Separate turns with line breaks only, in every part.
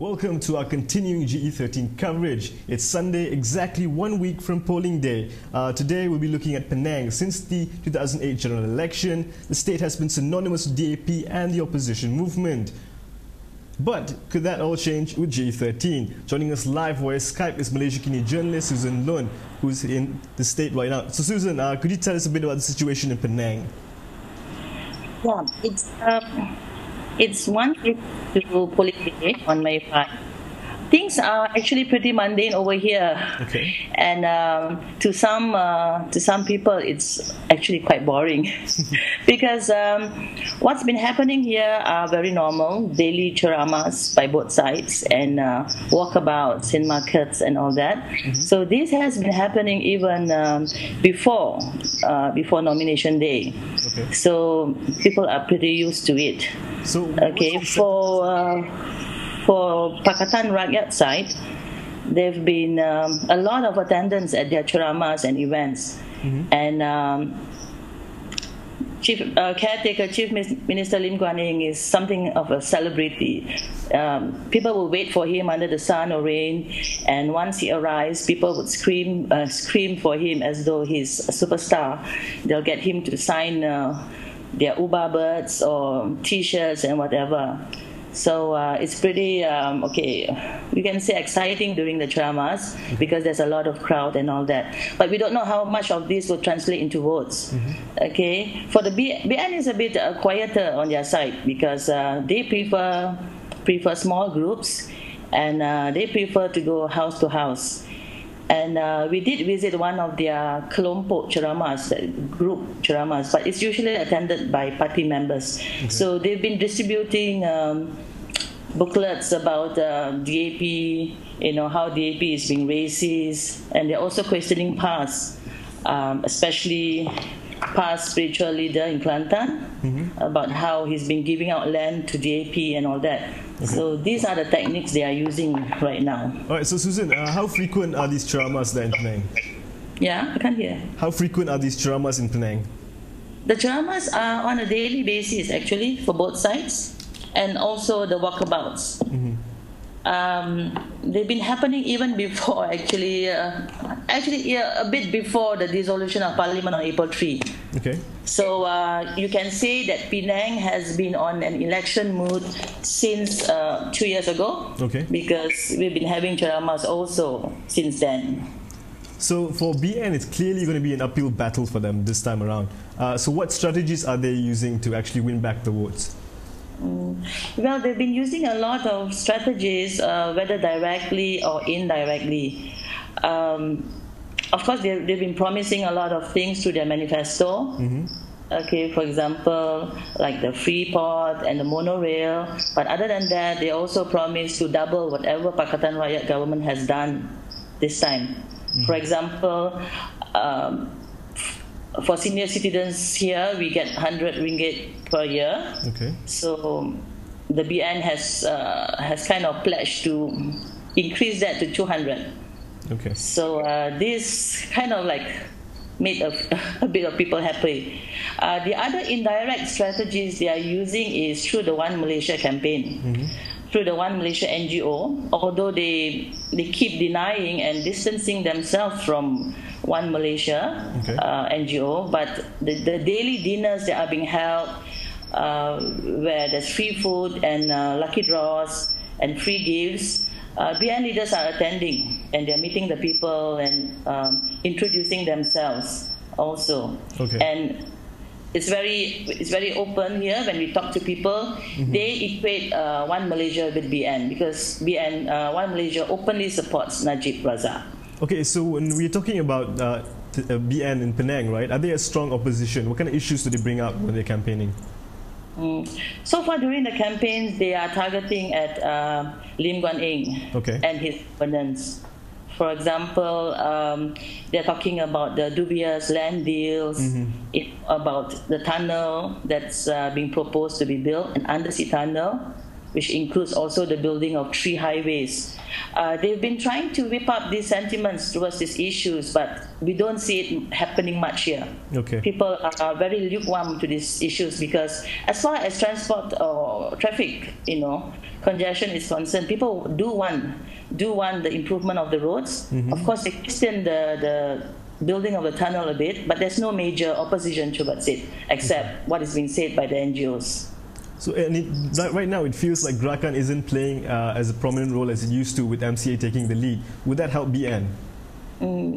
Welcome to our continuing GE13 coverage. It's Sunday, exactly 1 week from polling day. Today we'll be looking at Penang. Since the 2008 general election, the state has been synonymous with DAP and the opposition movement. But could that all change with GE13? Joining us live via Skype is Malaysiakini journalist Loone, who's in the state right now. So Susan, could you tell us a bit about the situation in Penang?
Yeah, it's 1 week to polling day on May 5. Things are actually pretty mundane over here,
Okay.
and to some people it's actually quite boring because what's been happening here are very normal daily ceramahs by both sides and walkabouts in markets and all that. So this has been happening even before nomination day.
Okay.
So people are pretty used to it.
So
Okay, for Pakatan Rakyat side, there have been a lot of attendance at their ceramahs and events. And caretaker Chief Minister Lim Guan Eng is something of a celebrity. People will wait for him under the sun or rain, and once he arrives, people would scream for him as though he's a superstar. They'll get him to sign their Uba birds or T-shirts and whatever. So it's pretty, we can say exciting during the ceramahs because there's a lot of crowd and all that. But we don't know how much of this will translate into votes. Okay, for the BN is a bit quieter on their side because they prefer small groups and they prefer to go house to house. And we did visit one of their kelompok ceramahs, group ceramahs, but it's usually attended by party members. So they've been distributing booklets about DAP, how DAP is being racist, and they're also questioning PAS, especially PAS spiritual leader in Kelantan, about how he's been giving out land to DAP and all that. So these are the techniques they are using right now.
All right, so Susan, how frequent are these ceramahs there in Penang?
Yeah, I can't hear.
How frequent are these ceramahs in Penang?
The ceramahs are on a daily basis, actually, for both sides, and also the walkabouts. They've been happening even before, a bit before the dissolution of Parliament on April 3.
Okay.
So you can say that Penang has been on an election mood since 2 years ago.
Okay.
Because we've been having ceramahs also since then.
So for BN, it's clearly going to be an uphill battle for them this time around. So what strategies are they using to actually win back the votes?
Well, they've been using a lot of strategies, whether directly or indirectly. Of course, they've been promising a lot of things through their manifesto. Okay, for example, like the free port and the monorail. But other than that, they also promised to double whatever Pakatan Rakyat government has done this time. For example, for senior citizens here, we get 100 ringgit per year.
Okay.
So the BN has kind of pledged to increase that to 200. Okay. So this kind of like made a bit of people happy. The other indirect strategies they are using is through the One Malaysia campaign. Through the One Malaysia NGO, although they keep denying and distancing themselves from One Malaysia NGO, but the daily dinners that are being held, where there's free food and lucky draws and free gifts, BN leaders are attending and they're meeting the people and introducing themselves also. And it's very open here when we talk to people. They equate One Malaysia with BN because One Malaysia openly supports Najib Razak. Okay,
so when we're talking about BN in Penang, right? Are they a strong opposition? What kind of issues do they bring up when they're campaigning?
So far during the campaigns, they are targeting at Lim Guan Eng and his opponents. For example, they're talking about the dubious land deals, about the tunnel that's being proposed to be built, an undersea tunnel which includes also the building of 3 highways. They've been trying to whip up these sentiments towards these issues, but we don't see it happening much here.
Okay.
People are very lukewarm to these issues because as far as transport or traffic, congestion is concerned, people do want the improvement of the roads.
Mm-hmm.
Of course, they question the building of the tunnel a bit, but there's no major opposition towards it, except what is being said by the NGOs.
So right now it feels like Gerakan isn't playing as a prominent role as it used to, with MCA taking the lead. Would that help BN?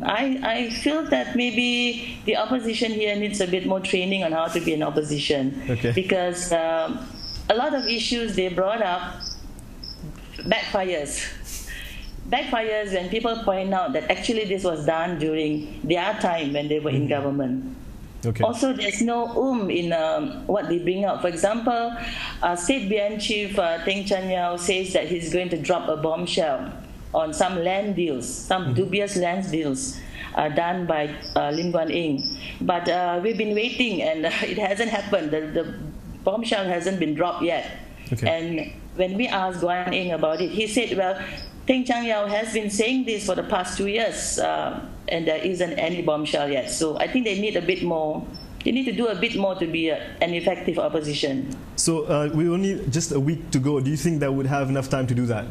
I feel that maybe the opposition here needs a bit more training on how to be an opposition.
Okay.
Because a lot of issues they brought up backfires when people point out that actually this was done during their time when they were in government.
Okay.
Also, there's no in what they bring up. For example, State BN Chief Teng Chan Yao says that he's going to drop a bombshell on some land deals, some dubious land deals done by Lim Guan Eng. But we've been waiting and it hasn't happened. The bombshell hasn't been dropped yet.
Okay.
And when we asked Guan Eng about it, he said, well, Teng Chan Yao has been saying this for the past 2 years, and there isn't any bombshell yet. So I think they need a bit more. They need to do a bit more to be an effective opposition.
So we only just a week to go. Do you think that would have enough time to do that?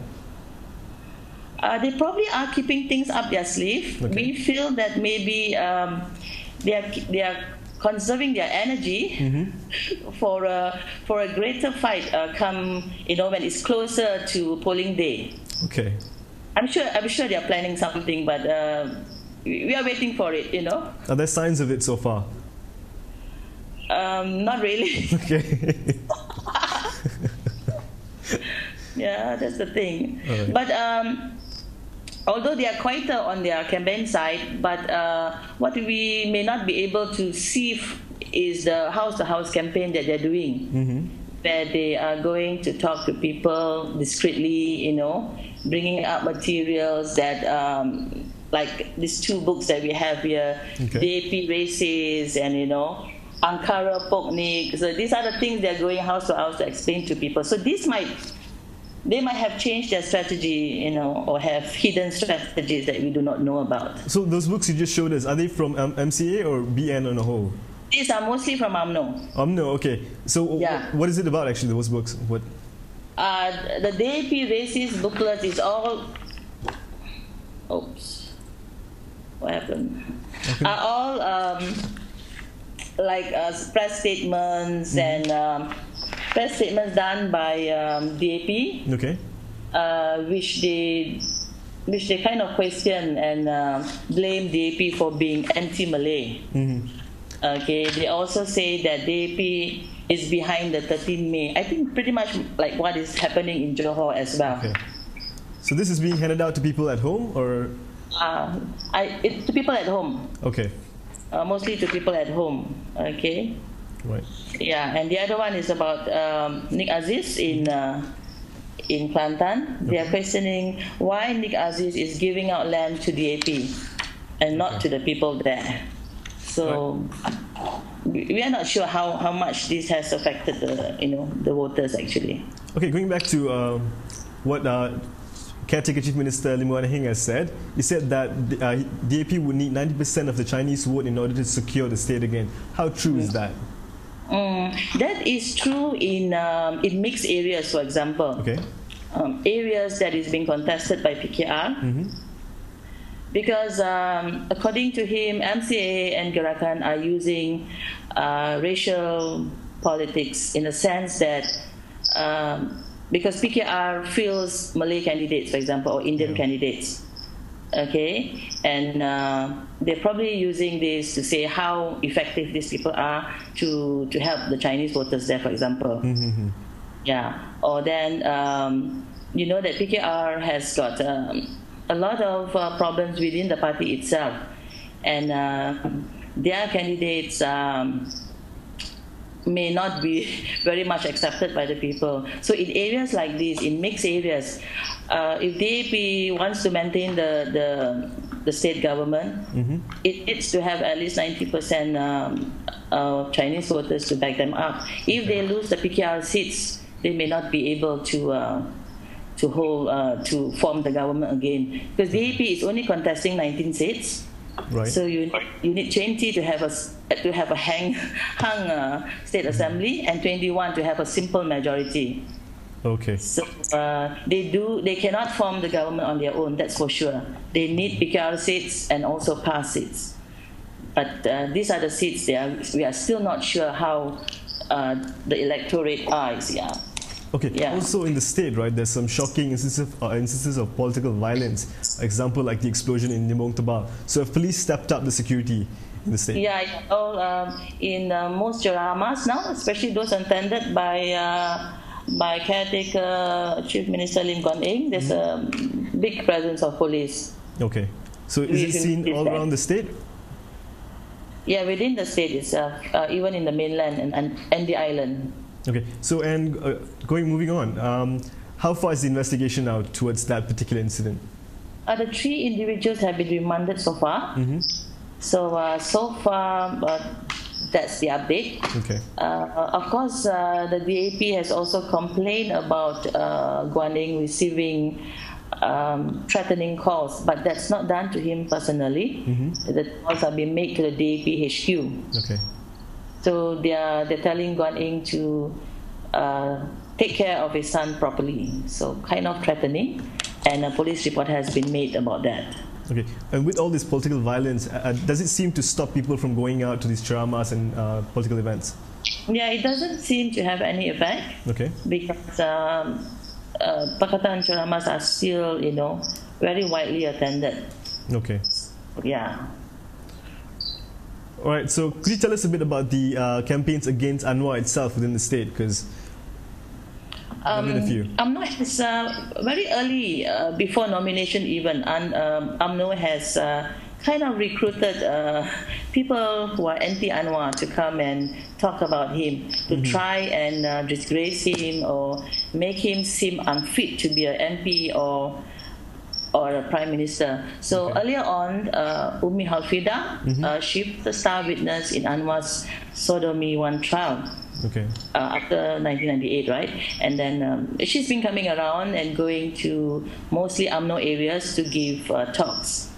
They probably are keeping things up their sleeve.
Okay.
We feel that maybe they are conserving their energy for a greater fight come when it's closer to polling day.
Okay.
I'm sure they are planning something, but we are waiting for it.
Are there signs of it so far?
Not really.
Okay.
Yeah, that's the thing.
Right.
But although they are quieter on their campaign side, but what we may not be able to see is the house-to-house campaign that they're doing, where they are going to talk to people discreetly, bringing up materials that, like these 2 books that we have here, DAP races and, Ankara Poknik. So these are the things they're going house to house to explain to people. So they might have changed their strategy, or have hidden strategies that we do not know about.
So those books you just showed us, are they from MCA or BN on a whole?
These are mostly from UMNO.
UMNO, okay. So
yeah.
What is it about actually, those books? What?
The DAP racist booklet is all... Oops. What happened? Okay. Are all press statements and... press statements done by DAP,
okay,
which they kind of question and blame DAP for being anti-Malay. Okay, they also say that DAP is behind the 13 May. I think pretty much like what is happening in Johor as well.
Okay. So this is being handed out to people at home, or?
To people at home.
Okay.
Mostly to people at home. Okay.
Right.
Yeah, and the other one is about Nick Aziz in Kelantan. They are questioning why Nick Aziz is giving out land to DAP and not to the people there. So we are not sure how much this has affected the voters actually.
Okay, going back to what Caretaker Chief Minister Lim Guan Eng has said, he said that DAP would need 90% of the Chinese vote in order to secure the state again. How true is that?
That is true in mixed areas, for example.
Okay.
Areas that is being contested by PKR. Because according to him, MCA and Gerakan are using racial politics in the sense that because PKR feels Malay candidates, for example, or Indian candidates. Okay, and they're probably using this to say how effective these people are to help the Chinese voters there, for example. Yeah, or then that PKR has got a lot of problems within the party itself, and their candidates may not be very much accepted by the people. So in areas like this, in mixed areas, if DAP wants to maintain the state government, it needs to have at least 90% of Chinese voters to back them up. If they lose the PKR seats, they may not be able to form the government again, because DAP is only contesting 19 seats.
Right.
So you need 20 to have a hung state assembly, and 21 to have a simple majority.
Okay.
So they cannot form the government on their own. That's for sure. They need PKR seats and also PAS seats. But these are the seats. We are still not sure how the electorate is. Yeah.
Okay.
Yeah.
Also in the state, right, there's some shocking instances of political violence. Example like the explosion in Nimbong Tebal. So have police stepped up the security in the state?
Yeah, in most jaramas now, especially those attended by caretaker Chief Minister Lim Guan Eng, there's a big presence of police.
Okay. So is it seen all around the state?
Yeah, within the state itself, even in the mainland and the island.
Okay. So moving on, how far is the investigation now towards that particular incident?
The 3 individuals have been remanded so far. So far, that's the update.
Okay.
Of course, the DAP has also complained about Guan Eng receiving threatening calls, but that's not done to him personally. The calls have been made to the DAP HQ.
Okay.
So they're telling Guan Eng to take care of his son properly. So kind of threatening, and a police report has been made about that.
Okay, and with all this political violence, does it seem to stop people from going out to these charamas and political events?
Yeah, it doesn't seem to have any effect.
Okay.
Because Pakatan charamas are still, very widely attended.
Okay.
Yeah.
All right, so could you tell us a bit about the campaigns against Anwar itself within the state? Because
UMNO has very early, before nomination even, UMNO has kind of recruited people who are anti-Anwar to come and talk about him, to try and disgrace him or make him seem unfit to be an MP or a prime minister. So earlier on, Umi Halfida, she was the star witness in Anwar's Sodomy 1 trial.
Okay.
After 1998, right? And then she's been coming around and going to mostly UMNO areas to give talks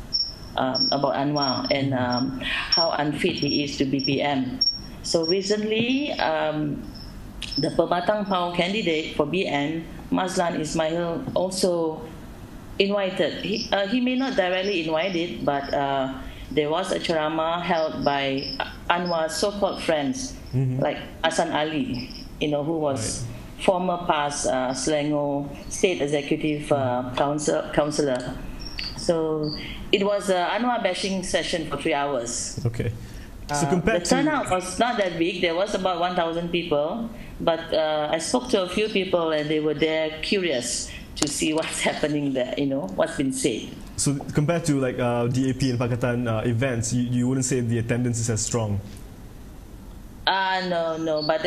about Anwar and how unfit he is to be PM. So recently, the Pematang Pau candidate for BN, Mazlan Ismail, also invited. He may not directly invite it, but there was a ceramah held by Anwar's so-called friends, like Hasan Ali, who was former past Selangor State Executive Councillor. So it was an Anwar bashing session for 3 hours.
Okay. So compared
the turnout was not that big. There was about 1,000 people, but I spoke to a few people and they were there curious to see what's happening there, what's been said.
So compared to like DAP and Pakatan events, you wouldn't say the attendance is as strong?
No. But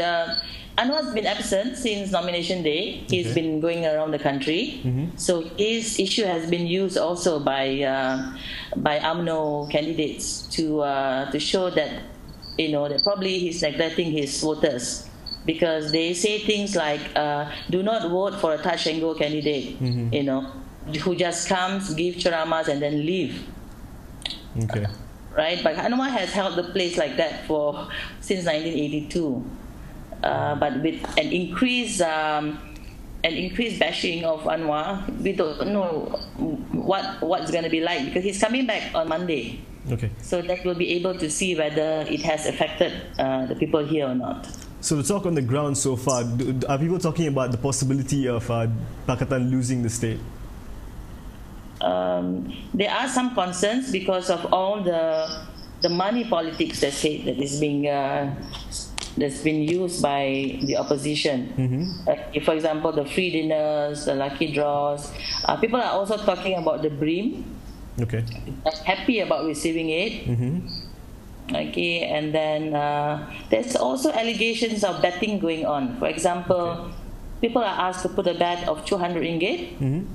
Anwar's been absent since nomination day. He's been going around the country. So his issue has been used also by UMNO candidates to show that, that probably he's neglecting his voters. Because they say things like, do not vote for a touch and go candidate, who just comes, give charamas, and then leave.
Okay.
Right? But Anwar has held the place like that since 1982. But with an increased bashing of Anwar, we don't know what's going to be like, because he's coming back on Monday.
Okay. So
that we'll be able to see whether it has affected the people here or not.
So the talk on the ground so far, are people talking about the possibility of Pakatan losing the state?
There are some concerns because of all the money politics that is being that's been used by the opposition. For example, the free dinners, the lucky draws. People are also talking about the BRIM.
Okay.
Happy about receiving it. Okay, and then there's also allegations of betting going on. For example, people are asked to put a bet of 200 ringgit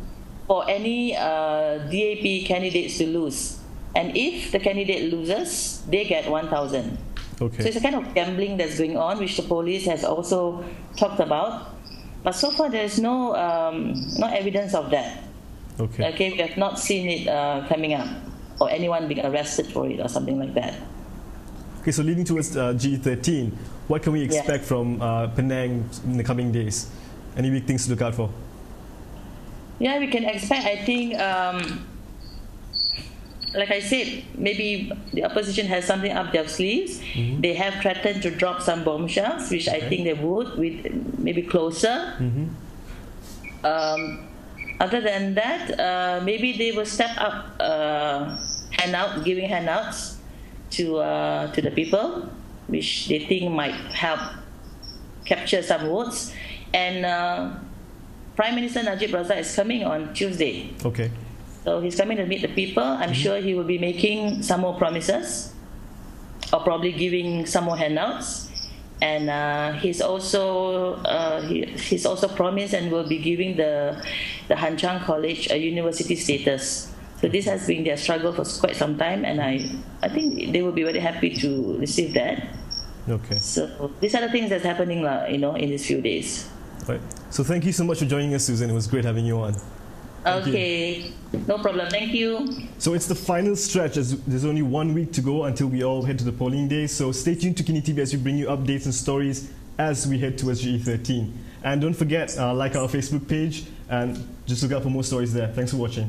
for any DAP candidates to lose. And if the candidate loses, they get 1,000.
Okay.
So it's a kind of gambling that's going on, which the police has also talked about. But so far, there is no evidence of that.
Okay.
Okay, we have not seen it coming up, or anyone being arrested for it, or something like that.
Okay, so leading towards GE13, what can we expect from Penang in the coming days? Any big things to look out for?
Yeah, we can expect, I think, like I said, maybe the opposition has something up their sleeves.
Mm-hmm.
They have threatened to drop some bombshells, which I think they would, with maybe closer.
Mm-hmm.
Other than that, maybe they will step up, giving handouts to the people, which they think might help capture some votes. And Prime Minister Najib Razak is coming on Tuesday.
Okay.
So he's coming to meet the people. I'm sure he will be making some more promises, or probably giving some more handouts. And he's also promised and will be giving the Han Chang College a university status. So this has been their struggle for quite some time, and I think they will be very happy to receive that.
Okay.
So these are the things that's happening, in these few days.
Right. So thank you so much for joining us, Susan. It was great having you on.
Okay, no problem. Thank you.
So it's the final stretch, as there's only 1 week to go until we all head to the polling day. So stay tuned to Kini TV as we bring you updates and stories as we head towards GE13. And don't forget, like our Facebook page and just look out for more stories there. Thanks for watching.